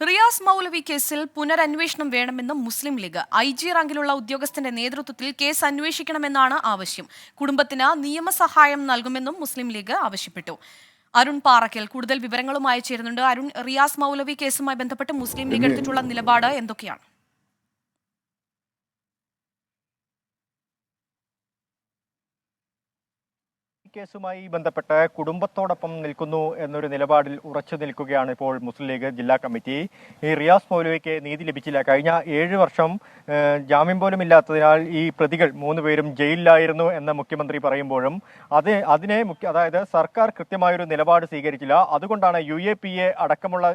റിയാസ് മൗലവി കേസിൽ പുനരന്വേഷണം വേണമെന്നും മുസ്ലിം league. IG റാങ്കിലുള്ള ഉദ്യോഗസ്ഥന്റെ നേതൃത്വത്തിൽ കേസ് അന്വേഷിക്കണമെന്നാണ് ആവശ്യം. കുടുംബത്തിന് നിയമസഹായം നൽകുമെന്നും മുസ്ലിം ലീഗ് ആവശ്യപ്പെട്ടു. അരുൺ പാറക്കൽ കൂടുതൽ വിവരങ്ങളുമായി ചേരുന്നുണ്ട്. അരുൺ, റിയാസ് മൗലവി കേസുമായി ബന്ധപ്പെട്ട് മുസ്ലിം ലീഗ് എടുത്തിട്ടുള്ള നിലപാട് എന്തൊക്കെയാണ്? കേസുമായി ബന്ധപ്പെട്ട് കുടുംബത്തോടൊപ്പം നിൽക്കുന്നു എന്നൊരു നിലപാടിൽ ഉറച്ചു നിൽക്കുകയാണ് ഇപ്പോൾ മുസ്ലിം ലീഗ് ജില്ലാ കമ്മിറ്റി. ഈ റിയാസ് മൗലവിക്ക് നീതി ലഭിച്ചില്ല. കഴിഞ്ഞ 7 വർഷം ജാമ്യം പോലും ഇല്ലാത്തതിനാൽ ഈ പ്രതികൾ 3 പേരും ജയിലിലായിരുന്നു എന്ന് മുഖ്യമന്ത്രി പറയുമ്പോഴും അതായത് സർക്കാർ കൃത്യമായൊരു നിലപാട് സ്വീകരിച്ചില്ല. അതുകൊണ്ടാണ് UAPA അടക്കമുള്ള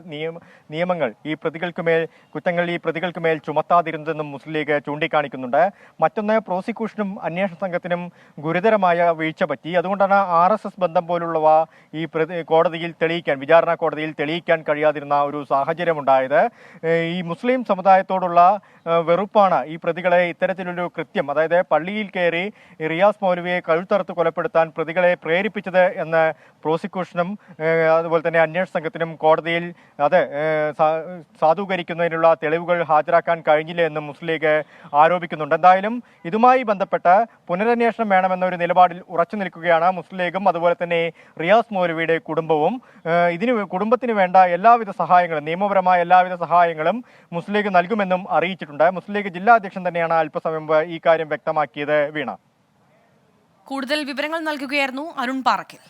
നിയമങ്ങൾ ഈ പ്രതികൾക്ക് മേൽ ചുമത്താതിരുന്നതെന്നും മുസ്ലിം ലീഗ് ചൂണ്ടിക്കാണിക്കുന്നുണ്ട്. മറ്റൊന്ന്, പ്രോസിക്യൂഷനും അന്വേഷണ സംഘത്തിനും ഗുരുതരമായ വീഴ്ച പറ്റി. അതുകൊണ്ടാണ് RSS ബന്ധം പോലുള്ളവ ഈ കോടതിയിൽ തെളിയിക്കാൻ, വിചാരണ കോടതിയിൽ തെളിയിക്കാൻ കഴിയാതിരുന്ന ഒരു സാഹചര്യമുണ്ടായത്. ഈ മുസ്ലിം സമുദായത്തോടുള്ള വെറുപ്പാണ് ഈ പ്രതികളെ ഇത്തരത്തിലൊരു കൃത്യം, അതായത് പള്ളിയിൽ കയറി റിയാസ് മൗലവിയെ കഴുത്തറുത്ത് കൊലപ്പെടുത്താൻ പ്രതികളെ പ്രേരിപ്പിച്ചത് എന്ന് പ്രോസിക്യൂഷനും അതുപോലെ തന്നെ അന്വേഷണ സംഘത്തിനും കോടതിയിൽ അത് സാധൂകരിക്കുന്നതിനുള്ള തെളിവുകൾ ഹാജരാക്കാൻ കഴിഞ്ഞില്ല എന്നും മുസ്ലിം ലീഗ് ആരോപിക്കുന്നുണ്ട്. എന്തായാലും ഇതുമായി ബന്ധപ്പെട്ട് പുനരന്വേഷണം വേണമെന്നൊരു നിലപാടിൽ ഉറച്ചു നിൽക്കുകയാണ് മുസ്ലിം ലീഗും അതുപോലെ തന്നെ റിയാസ് മൗലവിയുടെ കുടുംബവും. കുടുംബത്തിന് വേണ്ട എല്ലാവിധ സഹായങ്ങളും, നിയമപരമായ എല്ലാവിധ സഹായങ്ങളും മുസ്ലിം ലീഗ് നൽകുമെന്നും അറിയിച്ചിട്ടുണ്ട്. മുസ്ലിം ലീഗ് ജില്ലാ അധ്യക്ഷൻ തന്നെയാണ് അല്പസമയം മുമ്പ് ഈ കാര്യം വ്യക്തമാക്കിയത്. വീണ, കൂടുതൽ വിവരങ്ങൾ നൽകുകയായിരുന്നു അരുൺ പാറക്കൽ.